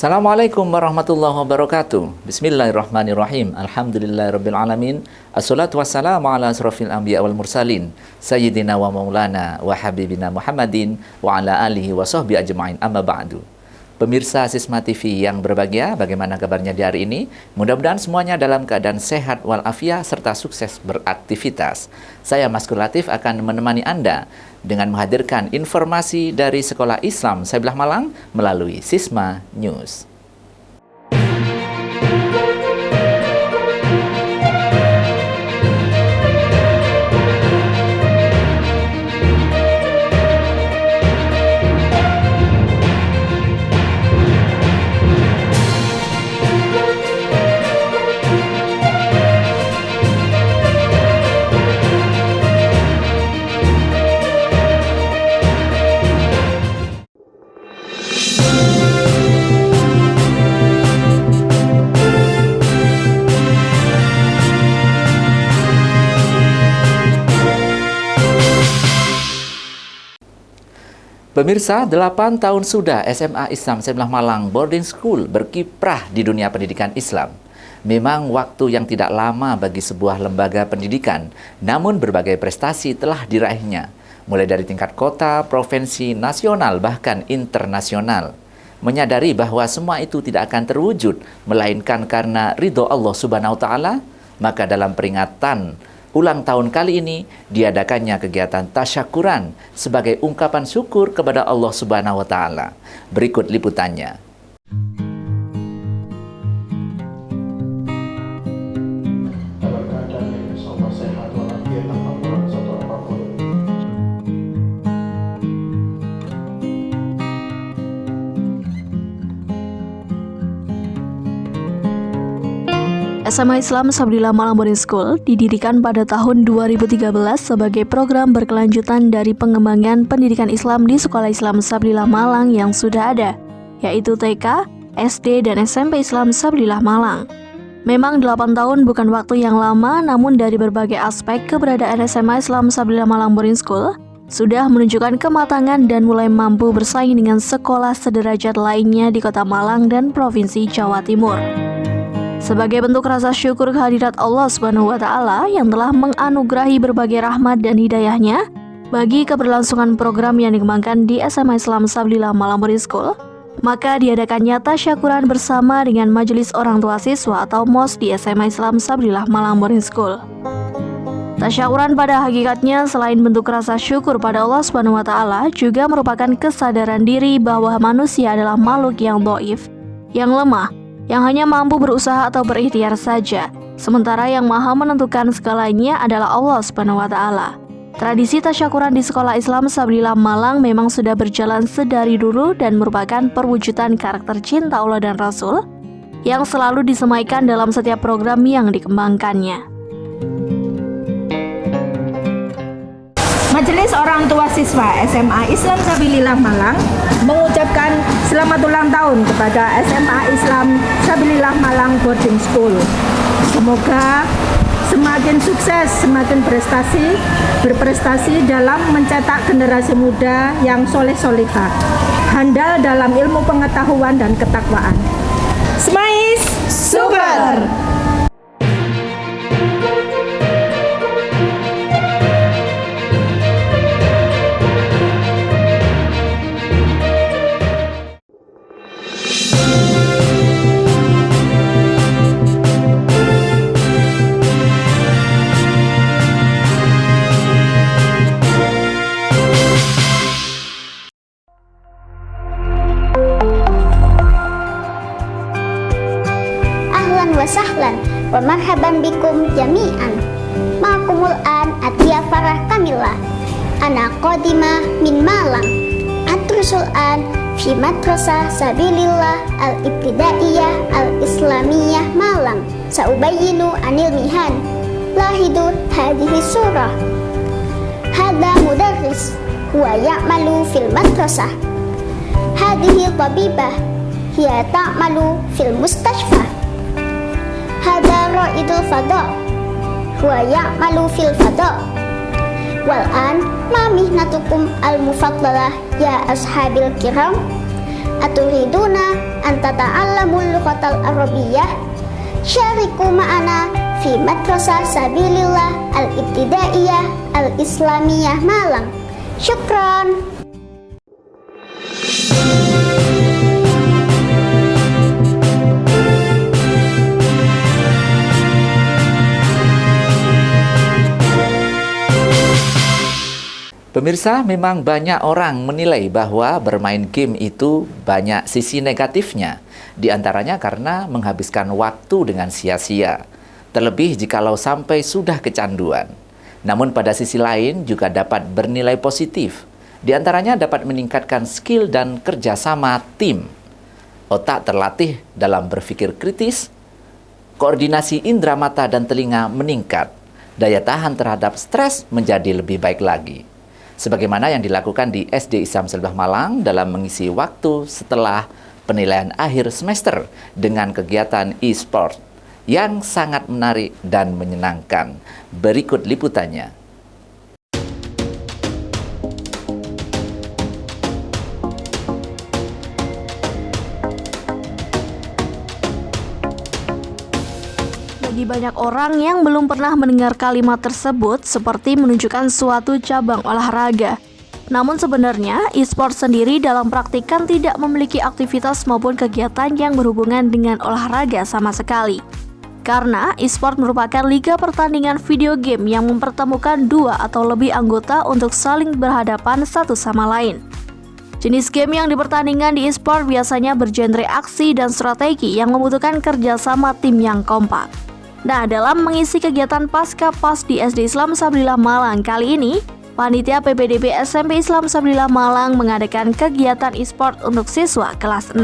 Assalamualaikum warahmatullahi wabarakatuh. Bismillahirrahmanirrahim. Alhamdulillahirrabbilalamin. Assalatu wassalamu ala asrafil anbiya wal mursalin Sayyidina wa maulana wa habibina Muhammadin wa ala alihi wa sahbihi ajma'in, amma ba'du. Pemirsa Sisma TV yang berbahagia, bagaimana kabarnya di hari ini? Mudah-mudahan semuanya dalam keadaan sehat walafiat serta sukses beraktivitas. Saya Mas Latif akan menemani Anda dengan menghadirkan informasi dari Sekolah Islam Sabilah Malang melalui Sisma News. Pemirsa, 8 tahun sudah SMA Islam Sabilah Malang Boarding School berkiprah di dunia pendidikan Islam. Memang waktu yang tidak lama bagi sebuah lembaga pendidikan, namun berbagai prestasi telah diraihnya, mulai dari tingkat kota, provinsi, nasional, bahkan internasional. Menyadari bahwa semua itu tidak akan terwujud, melainkan karena ridho Allah Subhanahu wa Ta'ala, maka dalam peringatan ulang tahun kali ini diadakannya kegiatan tasyakuran sebagai ungkapan syukur kepada Allah Subhanahu wa Ta'ala. Berikut liputannya. SMA Islam Sabilah Malang Boarding School didirikan pada tahun 2013 sebagai program berkelanjutan dari pengembangan pendidikan Islam di Sekolah Islam Sabilah Malang yang sudah ada, yaitu TK, SD, dan SMP Islam Sabilah Malang. Memang 8 tahun bukan waktu yang lama, namun dari berbagai aspek keberadaan SMA Islam Sabilah Malang Boarding School sudah menunjukkan kematangan dan mulai mampu bersaing dengan sekolah sederajat lainnya di Kota Malang dan Provinsi Jawa Timur. Sebagai bentuk rasa syukur kehadirat Allah Subhanahu wa Ta'ala yang telah menganugerahi berbagai rahmat dan hidayahnya bagi keberlangsungan program yang dikembangkan di SMA Islam Sabilah Malang Boarding School, maka diadakannya tasyakuran bersama dengan Majelis Orang Tua Siswa atau MOS di SMA Islam Sabilah Malang Boarding School. Tasyakuran pada hakikatnya selain bentuk rasa syukur pada Allah Subhanahu wa Ta'ala juga merupakan kesadaran diri bahwa manusia adalah makhluk yang dhaif, yang lemah, yang hanya mampu berusaha atau berikhtiar saja, sementara yang maha menentukan segalanya adalah Allah Subhanahu wa Ta'ala. Tradisi tasyakuran di Sekolah Islam Sabilah Malang memang sudah berjalan sedari dulu dan merupakan perwujudan karakter cinta Allah dan Rasul yang selalu disemaikan dalam setiap program yang dikembangkannya. Majelis Orang Tua Siswa SMA Islam Sabilah Malang mengucapkan selamat ulang tahun kepada SMA Islam Sabilah Malang Boarding School. Semoga semakin sukses, semakin berprestasi dalam mencetak generasi muda yang soleh-solehah, handal dalam ilmu pengetahuan dan ketakwaan. Smais Super! Sahlan wa marhaban bikum jami'an. Ma'akumul an Atia Farah Kamila. Ana qadimah min Malang. Atrusul an fi Madrasah Sabilillah Al-Ibtidaiyah Al-Islamiyah Malang. Saubayyinu anil mihan. Lahidu hadhihi surah. Hada mudarris huwa ya'malu fil madrasah. Hadhihi tabibah hiya ta'malu fil mustashfa. Hada ra'idul fada huwa ya'malu fil fada. Wal an ma mihnatukum al mufaddalah ya ashabil kiram. Aturiduna an tata'allamul lughatal arabiyyah? Syariku ma'ana fi Madrasah Sabilillah Al-Ibtidaiyah Al-Islamiyah Malang. Syukran. Pemirsa, memang banyak orang menilai bahwa bermain game itu banyak sisi negatifnya. Di antaranya karena menghabiskan waktu dengan sia-sia. Terlebih jikalau sampai sudah kecanduan. Namun pada sisi lain juga dapat bernilai positif. Di antaranya dapat meningkatkan skill dan kerjasama tim. Otak terlatih dalam berpikir kritis. Koordinasi indera mata dan telinga meningkat. Daya tahan terhadap stres menjadi lebih baik lagi. Sebagaimana yang dilakukan di SD Islam Sabilah Malang dalam mengisi waktu setelah penilaian akhir semester dengan kegiatan e-sport yang sangat menarik dan menyenangkan. Berikut liputannya. Bagi banyak orang yang belum pernah mendengar kalimat tersebut seperti menunjukkan suatu cabang olahraga. Namun sebenarnya, e-sport sendiri dalam praktik kan tidak memiliki aktivitas maupun kegiatan yang berhubungan dengan olahraga sama sekali. Karena e-sport merupakan liga pertandingan video game yang mempertemukan dua atau lebih anggota untuk saling berhadapan satu sama lain. Jenis game yang dipertandingkan di e-sport biasanya bergenre aksi dan strategi yang membutuhkan kerjasama tim yang kompak. Nah, dalam mengisi kegiatan Pasca-Pas di SD Islam Sabilillah Malang kali ini, Panitia PPDB SMP Islam Sabilillah Malang mengadakan kegiatan e-sport untuk siswa kelas 6.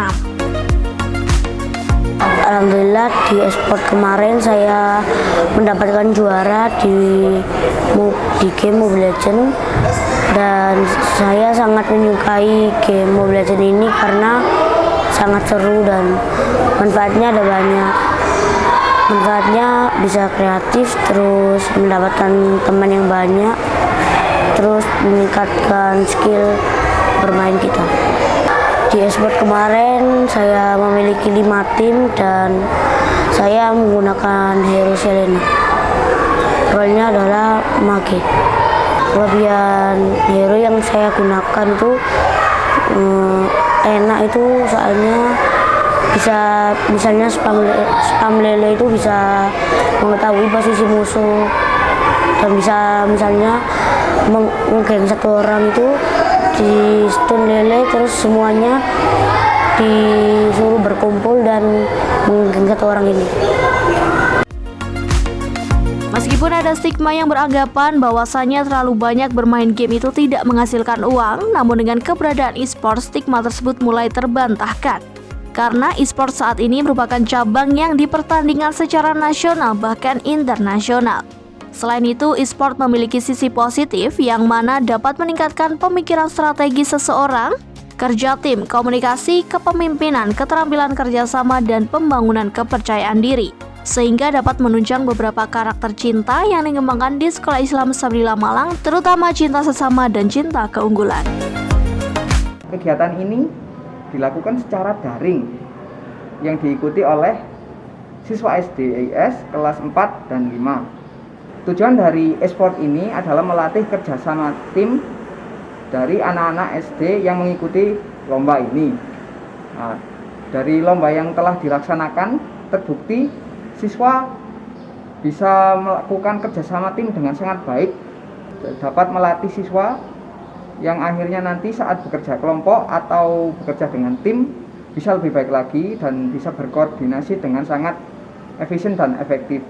Alhamdulillah di e-sport kemarin saya mendapatkan juara di game Mobile Legends, dan saya sangat menyukai game Mobile Legends ini karena sangat seru dan manfaatnya ada banyak. Manfaatnya bisa kreatif, terus mendapatkan teman yang banyak, terus meningkatkan skill bermain kita. Di e-sport kemarin saya memiliki 5 tim dan saya menggunakan hero Selena. Role-nya adalah mage. Kelebihan hero yang saya gunakan itu enak itu soalnya bisa, misalnya spam lele itu bisa mengetahui posisi musuh dan bisa misalnya menggeng satu orang itu di stun lele, terus semuanya disuruh berkumpul dan menggeng satu orang ini. Meskipun ada stigma yang beranggapan bahwasannya terlalu banyak bermain game itu tidak menghasilkan uang, namun dengan keberadaan e-sport, stigma tersebut mulai terbantahkan. Karena e-sport saat ini merupakan cabang yang dipertandingkan secara nasional bahkan internasional. Selain itu, e-sport memiliki sisi positif yang mana dapat meningkatkan pemikiran strategi seseorang, kerja tim, komunikasi, kepemimpinan, keterampilan kerjasama, dan pembangunan kepercayaan diri. Sehingga dapat menunjang beberapa karakter cinta yang dikembangkan di Sekolah Islam Sabilillah Malang, terutama cinta sesama dan cinta keunggulan. Kegiatan ini dilakukan secara daring yang diikuti oleh siswa SD IS kelas 4 dan 5. Tujuan dari e-sport ini adalah melatih kerjasama tim dari anak-anak SD yang mengikuti lomba ini. Nah, dari lomba yang telah dilaksanakan, terbukti siswa bisa melakukan kerjasama tim dengan sangat baik, dapat melatih siswa yang akhirnya nanti saat bekerja kelompok atau bekerja dengan tim bisa lebih baik lagi dan bisa berkoordinasi dengan sangat efisien dan efektif.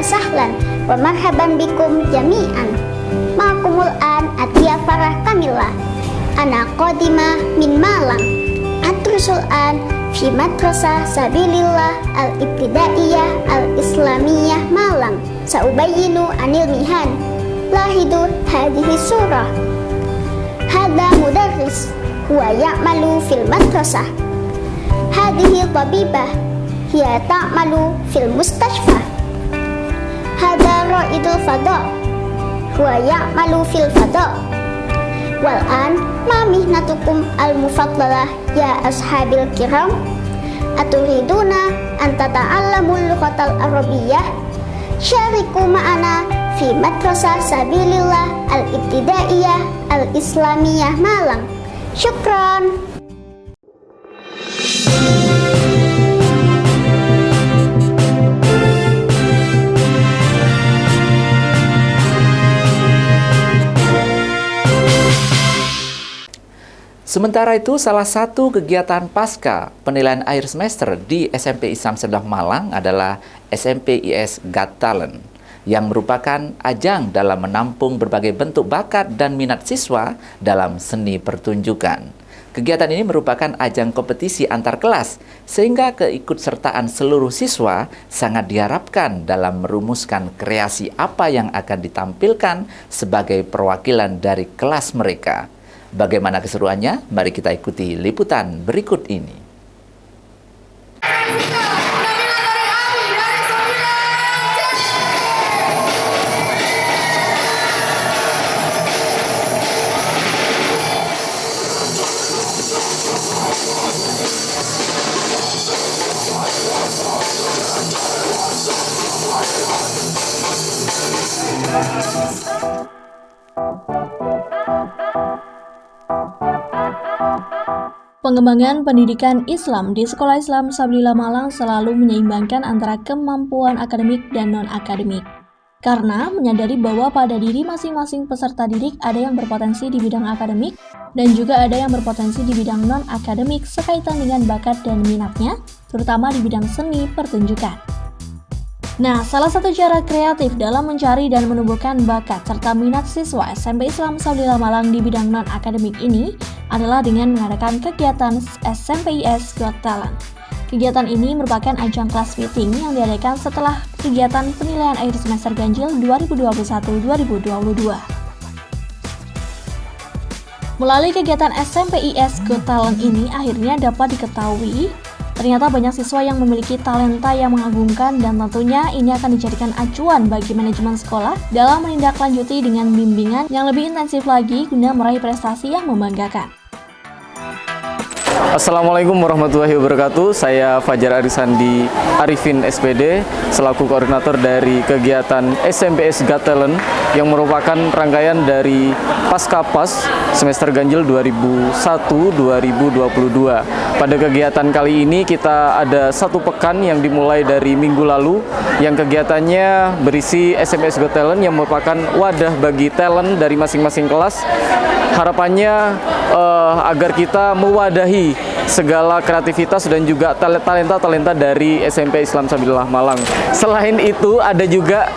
Sahlan wa marhaban bikum jami'an. Ma'akumul an Atia Farah Kamila. Ana Qadimah min Malang. أدرس الآن في مدرسة سبيل الله الابتدائية الإسلامية مالang. سأبين عن المهن. لاحظوا هذه الصورة. هذا مدرس هو يعمل في المدرسة. هذه طبيبة هي تعمل في المستشفى. هذا رائد الفضاء هو يعمل في الفضاء. والآن ما مهنتكم المفضلة يا أصحابي الكرام؟ أتريدون أن تتعلموا اللغة العربية؟ شاركوا معنا في مدرسة سبيل الله الابتدائية الإسلامية مالang. شكرا. Sementara itu, salah satu kegiatan pasca penilaian akhir semester di SMP Islam Sebelah Malang adalah SMP IS Got Talent, yang merupakan ajang dalam menampung berbagai bentuk bakat dan minat siswa dalam seni pertunjukan. Kegiatan ini merupakan ajang kompetisi antar kelas, sehingga keikutsertaan seluruh siswa sangat diharapkan dalam merumuskan kreasi apa yang akan ditampilkan sebagai perwakilan dari kelas mereka. Bagaimana keseruannya? Mari kita ikuti liputan berikut ini. Pengembangan pendidikan Islam di Sekolah Islam Sabilillah Malang selalu menyeimbangkan antara kemampuan akademik dan non-akademik. Karena menyadari bahwa pada diri masing-masing peserta didik ada yang berpotensi di bidang akademik dan juga ada yang berpotensi di bidang non-akademik sekaitan dengan bakat dan minatnya, terutama di bidang seni pertunjukan. Nah, salah satu cara kreatif dalam mencari dan menumbuhkan bakat serta minat siswa SMP Islam Sabilillah Malang di bidang non-akademik ini adalah dengan mengadakan kegiatan SMP IS Got Talent. Kegiatan ini merupakan ajang kelas meeting yang diadakan setelah kegiatan penilaian akhir semester ganjil 2021-2022. Melalui kegiatan SMP IS Got Talent ini akhirnya dapat diketahui ternyata banyak siswa yang memiliki talenta yang mengagumkan dan tentunya ini akan dijadikan acuan bagi manajemen sekolah dalam menindaklanjuti dengan bimbingan yang lebih intensif lagi guna meraih prestasi yang membanggakan. Assalamualaikum warahmatullahi wabarakatuh. Saya Fajar Arisandi Arifin SPD selaku koordinator dari kegiatan SMPS Got Talent yang merupakan rangkaian dari Paskapas semester ganjil 2001-2022. Pada kegiatan kali ini kita ada satu pekan yang dimulai dari minggu lalu yang kegiatannya berisi SMPS Got Talent yang merupakan wadah bagi talent dari masing-masing kelas. Harapannya agar kita mewadahi segala kreativitas dan juga talenta-talenta dari SMP Islam Sabilillah Malang. Selain itu ada juga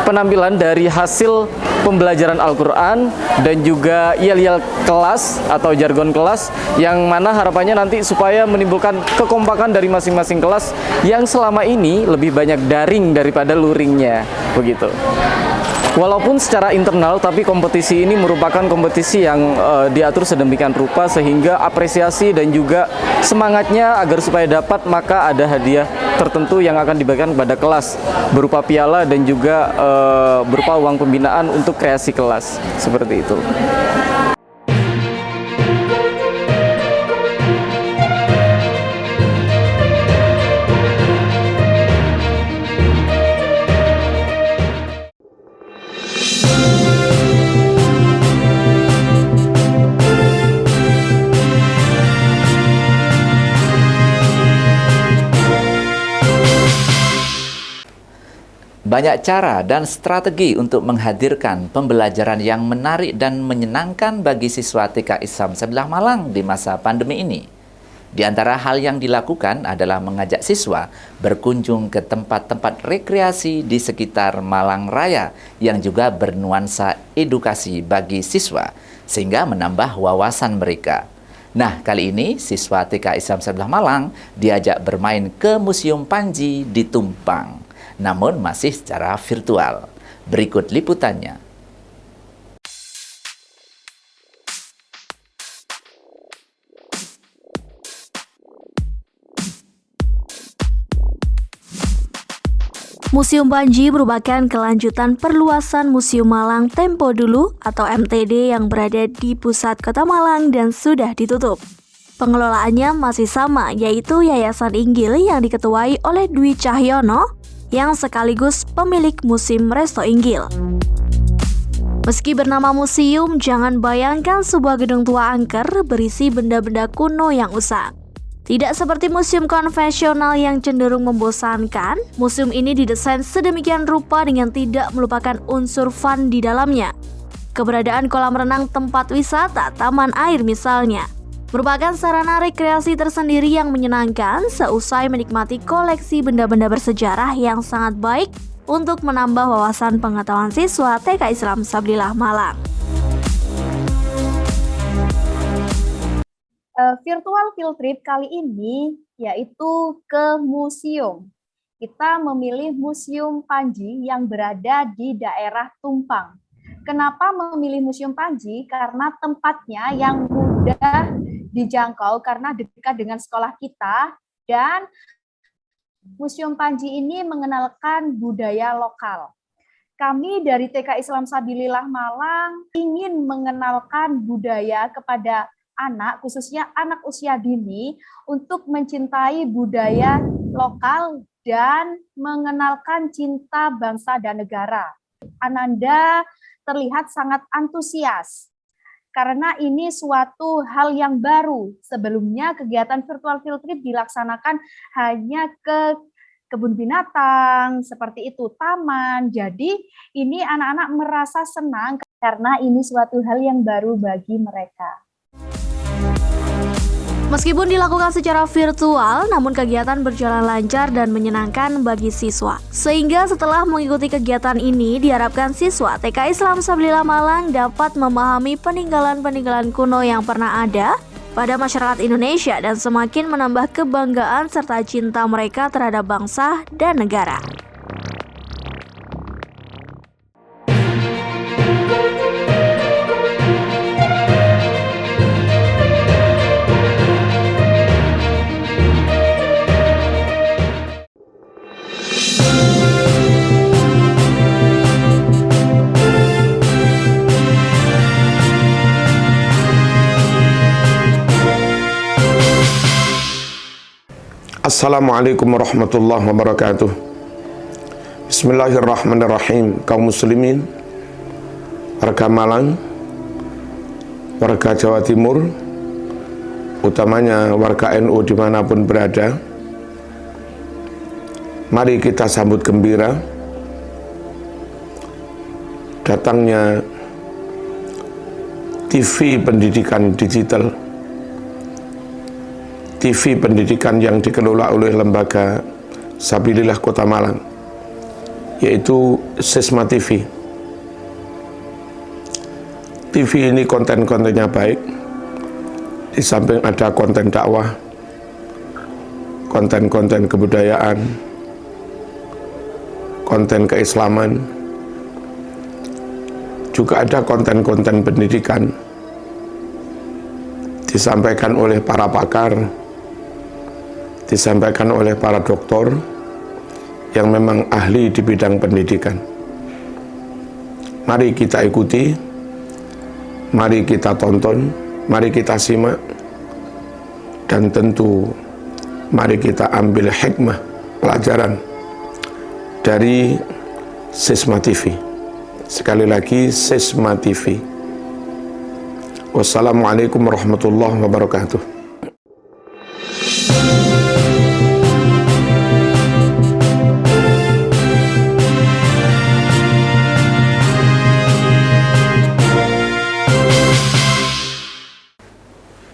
penampilan dari hasil pembelajaran Al-Quran dan juga yel-yel kelas atau jargon kelas yang mana harapannya nanti supaya menimbulkan kekompakan dari masing-masing kelas yang selama ini lebih banyak daring daripada luringnya, begitu. Walaupun secara internal, tapi kompetisi ini merupakan kompetisi yang diatur sedemikian rupa sehingga apresiasi dan juga semangatnya agar supaya dapat, maka ada hadiah tertentu yang akan dibagikan kepada kelas berupa piala dan juga berupa uang pembinaan untuk kreasi kelas, seperti itu. Banyak cara dan strategi untuk menghadirkan pembelajaran yang menarik dan menyenangkan bagi siswa TK Islam Sebelah Malang di masa pandemi ini. Di antara hal yang dilakukan adalah mengajak siswa berkunjung ke tempat-tempat rekreasi di sekitar Malang Raya yang juga bernuansa edukasi bagi siswa, sehingga menambah wawasan mereka. Nah, kali ini siswa TK Islam Sabilah Malang diajak bermain ke Museum Panji di Tumpang, namun masih secara virtual. Berikut liputannya. Museum Panji merupakan kelanjutan perluasan Museum Malang Tempo Dulu atau MTD yang berada di pusat kota Malang dan sudah ditutup. Pengelolaannya masih sama, yaitu Yayasan Inggil yang diketuai oleh Dwi Cahyono yang sekaligus pemilik Museum Resto Inggil. Meski bernama museum, jangan bayangkan sebuah gedung tua angker berisi benda-benda kuno yang usang. Tidak seperti museum konvensional yang cenderung membosankan, museum ini didesain sedemikian rupa dengan tidak melupakan unsur fun di dalamnya. Keberadaan kolam renang tempat wisata, taman air misalnya, merupakan sarana rekreasi tersendiri yang menyenangkan seusai menikmati koleksi benda-benda bersejarah yang sangat baik untuk menambah wawasan pengetahuan siswa TK Islam Sabilah Malang. Virtual field trip kali ini yaitu ke museum. Kita memilih Museum Panji yang berada di daerah Tumpang. Kenapa memilih Museum Panji? Karena tempatnya yang mudah dijangkau karena dekat dengan sekolah kita, dan Museum Panji ini mengenalkan budaya lokal. Kami dari TK Islam Sabilillah Malang ingin mengenalkan budaya kepada anak, khususnya anak usia dini, untuk mencintai budaya lokal dan mengenalkan cinta bangsa dan negara. Ananda terlihat sangat antusias karena ini suatu hal yang baru. Sebelumnya kegiatan virtual field trip dilaksanakan hanya ke kebun binatang, seperti itu, taman. Jadi ini anak-anak merasa senang karena ini suatu hal yang baru bagi mereka. Meskipun dilakukan secara virtual, namun kegiatan berjalan lancar dan menyenangkan bagi siswa. Sehingga setelah mengikuti kegiatan ini, diharapkan siswa TK Islam Sabilah Malang dapat memahami peninggalan-peninggalan kuno yang pernah ada pada masyarakat Indonesia dan semakin menambah kebanggaan serta cinta mereka terhadap bangsa dan negara. Assalamualaikum warahmatullahi wabarakatuh. Bismillahirrahmanirrahim. Kaum muslimin, warga Malang, warga Jawa Timur, utamanya warga NU dimanapun berada, mari kita sambut gembira datangnya TV pendidikan digital, TV pendidikan yang dikelola oleh Lembaga Sabilillah Kota Malang, yaitu Sisma TV. TV ini konten-kontennya baik, di samping ada konten dakwah, konten-konten kebudayaan, konten keislaman, juga ada konten-konten pendidikan, disampaikan oleh para pakar, disampaikan oleh para doktor yang memang ahli di bidang pendidikan. Mari kita ikuti, mari kita tonton, mari kita simak, dan tentu mari kita ambil hikmah pelajaran dari Sisma TV. Sekali lagi, Sisma TV. Wassalamualaikum warahmatullahi wabarakatuh.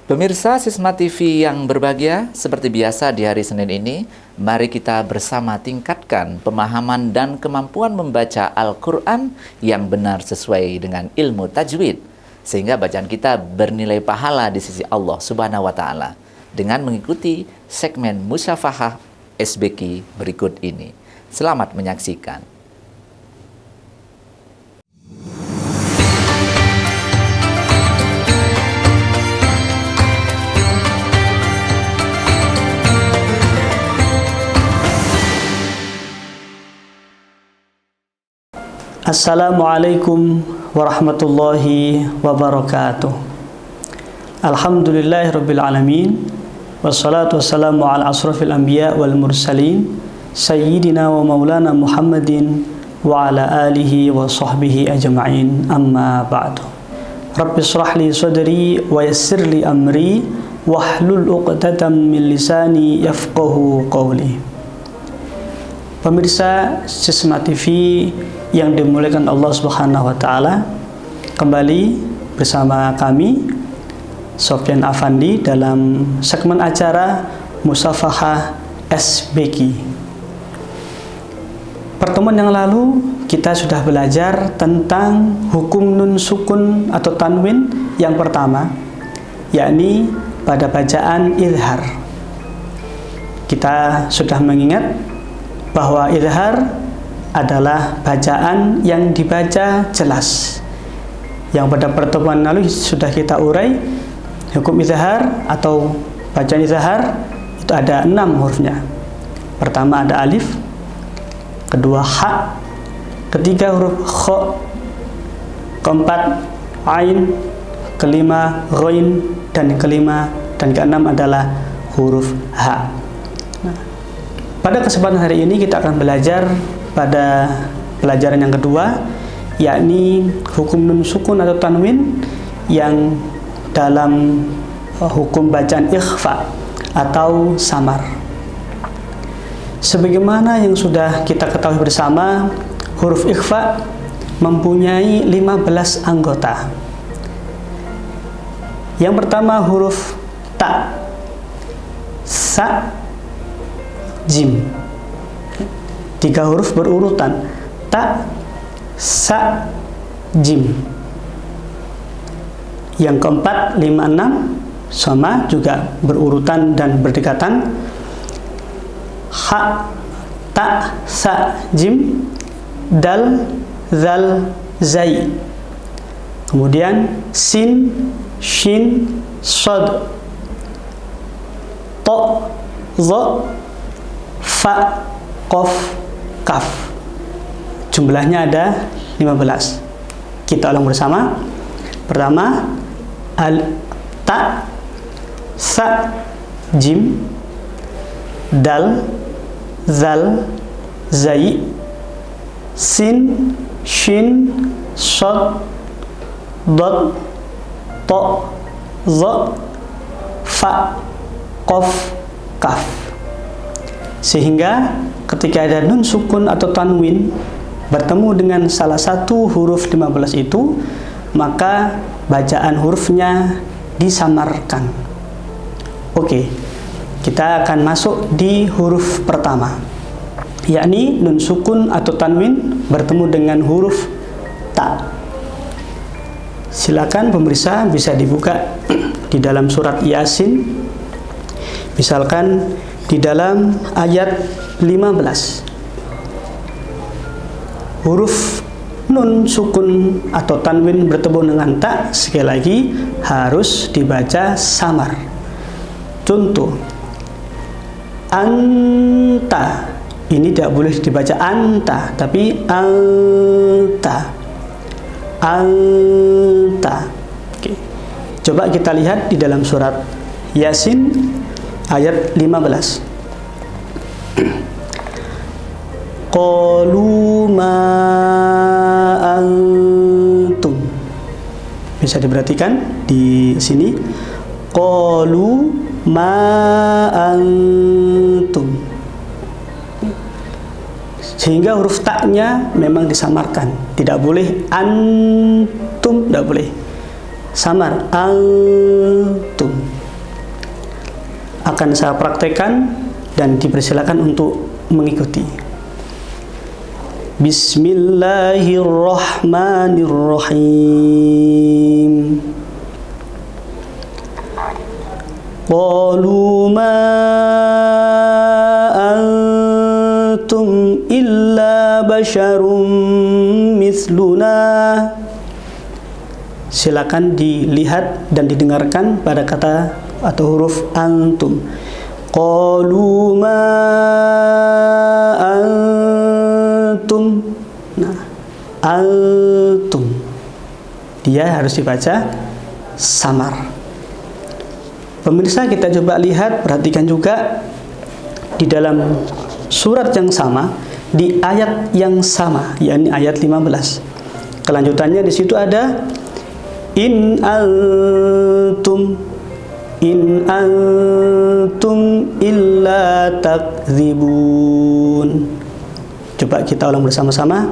Pemirsa Sisma TV yang berbahagia, seperti biasa di hari Senin ini, mari kita bersama tingkatkan pemahaman dan kemampuan membaca Al-Quran yang benar sesuai dengan ilmu tajwid. sehingga bacaan kita bernilai pahala di sisi Allah Subhanahu wa taala dengan mengikuti segmen Musyafahah SBQ berikut ini. Selamat menyaksikan. Assalamualaikum warahmatullahi wabarakatuh. Alhamdulillahirabbil alamin. Wassalatu wassalamu ala asrafil anbiya wal mursalin sayyidina wa maulana Muhammadin wa ala alihi wa sahbihi ajma'in. Amma ba'du. Rabbi shrah li sadri wa yassir li amri wahlul 'uqdatam min lisani yafqahu qawli. Pemirsa Sisma TV yang dimuliakan Allah Subhanahu wa taala, kembali bersama kami Sofyan Afandi dalam segmen acara Musyafahah SBQ. Pertemuan yang lalu kita sudah belajar tentang hukum nun sukun atau tanwin yang pertama, yakni pada bacaan izhar. Kita sudah mengingat bahwa izhar adalah bacaan yang dibaca jelas, yang pada pertemuan lalu sudah kita urai. Hukum izhar atau bacaan izhar itu ada 6 hurufnya. Pertama ada alif, kedua ha, ketiga huruf kha, keempat ain, kelima ghain, dan kelima dan keenam adalah huruf ha. Pada kesempatan hari ini kita akan belajar pada pelajaran yang kedua, yakni hukum nun sukun atau tanwin yang dalam hukum bacaan ikhfa atau samar. Sebagaimana yang sudah kita ketahui bersama, huruf ikhfa mempunyai 15 anggota. Yang pertama huruf ta, sa, jim. 3 huruf berurutan, ta, sa, jim. Yang keempat 5, 6 sama juga berurutan dan berdekatan, ha, ta, sa, jim, dal, zal, zai. Kemudian sin, shin, shad, to, zo, fa, qaf, kaf. Jumlahnya ada 15. Kita ulang bersama. Pertama ta, sa, jim, dal, zal, zai, sin, shin, shad, dad, to, za, fa, qaf, kaf. Sehingga ketika ada nun sukun atau tanwin bertemu dengan salah satu huruf 15 itu, maka bacaan hurufnya disamarkan. Oke, kita akan masuk di huruf pertama, yakni nun sukun atau tanwin bertemu dengan huruf ta. Silakan pemirsa bisa dibuka di dalam surat Yasin, misalkan di dalam ayat 15. Huruf nun sukun atau tanwin bertemu dengan ta, sekali lagi harus dibaca samar. Contoh, anta, ini tidak boleh dibaca anta, tapi anta, anta. Oke. Coba kita lihat di dalam surat Yasin ayat 15. Qalu ma antum. Bisa diperhatikan di sini. Qalu ma antum. Sehingga huruf ta-nya memang disamarkan. Tidak boleh antum, tidak boleh. Samar antum. Akan saya praktekkan dan dipersilakan untuk mengikuti. Bismillahirrahmanirrahim. Qalu ma antum illa basyarum mithluna. Silakan dilihat dan didengarkan pada kata atau huruf antum. Qalu ma antum. Nah, antum. Dia harus dibaca samar. Pemirsa, kita coba lihat, perhatikan juga di dalam surat yang sama, di ayat yang sama, yakni ayat 15. Kelanjutannya di situ ada in antum illa takdzibun. Coba kita ulang bersama-sama.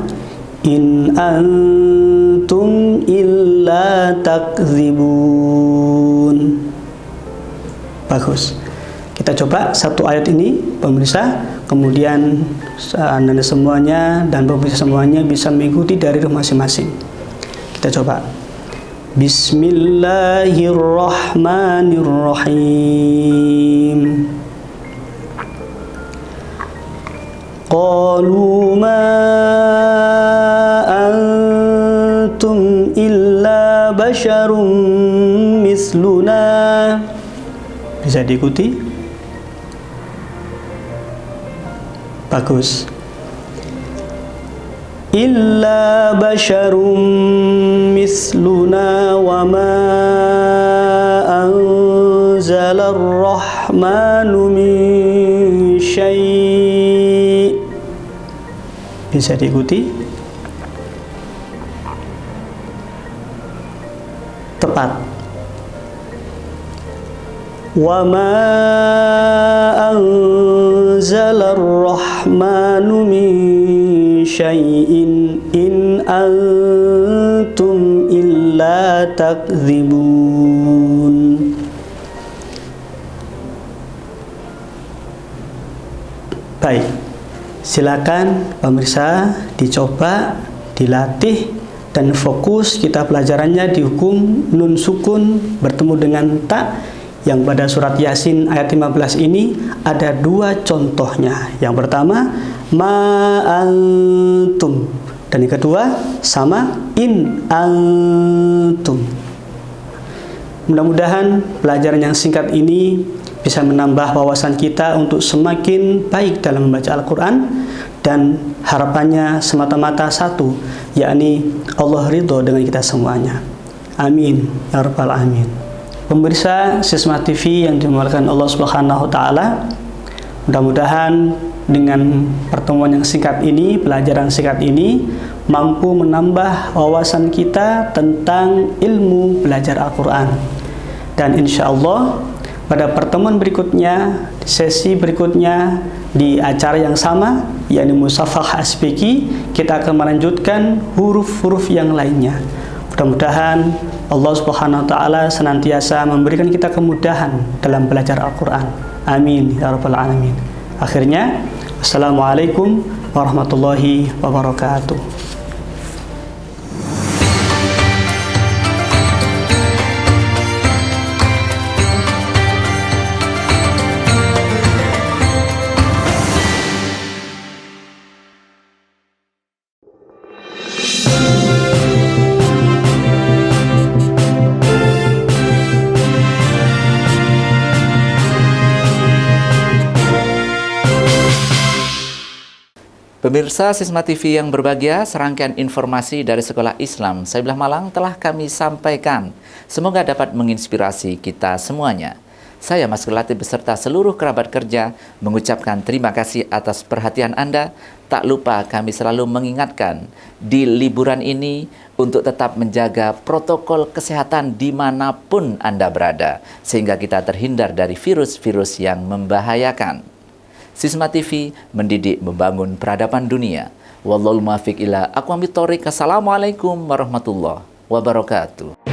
In antum illa takdzibun. Bagus. Kita coba satu ayat ini, pemirsa, kemudian Anda semuanya dan pemirsa semuanya bisa mengikuti dari rumah masing-masing. Kita coba. Bismillahirrahmanirrahim. Qalu ma antum illa basyarum mithluna. Bisa diikuti? Bagus. Illa basyarum mithluna wa ma anzalar rahmanu min syai'. Bisa diikuti? Tepat. Wa ma anzalar rahmanu min syai'in in antum illa takdzibun. Baik, silakan pemirsa dicoba, dilatih, dan fokus kita pelajarannya di hukum nun sukun bertemu dengan ta. Yang pada surat Yasin ayat 15 ini ada dua contohnya. Yang pertama, ma antum. Dan yang kedua, sama in antum. Mudah-mudahan pelajaran yang singkat ini bisa menambah wawasan kita untuk semakin baik dalam membaca Al-Quran. Dan harapannya semata-mata satu, yakni Allah ridho dengan kita semuanya. Amin ya rabbal alamin. Pemirsa Sisma TV yang dimuliakan Allah Subhanahu wa taala, mudah-mudahan dengan pertemuan yang singkat ini, pelajaran singkat ini mampu menambah wawasan kita tentang ilmu belajar Al-Quran. Dan insya Allah pada pertemuan berikutnya, sesi berikutnya di acara yang sama, yakni Musafah SPQ, kita akan melanjutkan huruf-huruf yang lainnya. Mudah-mudahan Allah Subhanahu wa taala senantiasa memberikan kita kemudahan dalam belajar Al-Qur'an. Amin ya rabbal alamin. Akhirnya, assalamualaikum warahmatullahi wabarakatuh. Pemirsa Sisma TV yang berbahagia, serangkaian informasi dari Sekolah Islam Sabilah Malang telah kami sampaikan. Semoga dapat menginspirasi kita semuanya. Saya Mas Latif beserta seluruh kerabat kerja mengucapkan terima kasih atas perhatian Anda. Tak lupa kami selalu mengingatkan di liburan ini untuk tetap menjaga protokol kesehatan dimanapun Anda berada, sehingga kita terhindar dari virus-virus yang membahayakan. Sisma TV mendidik membangun peradaban dunia. Wallahul muwaffiq ila aqwamit thoriq. Assalamualaikum warahmatullahi wabarakatuh.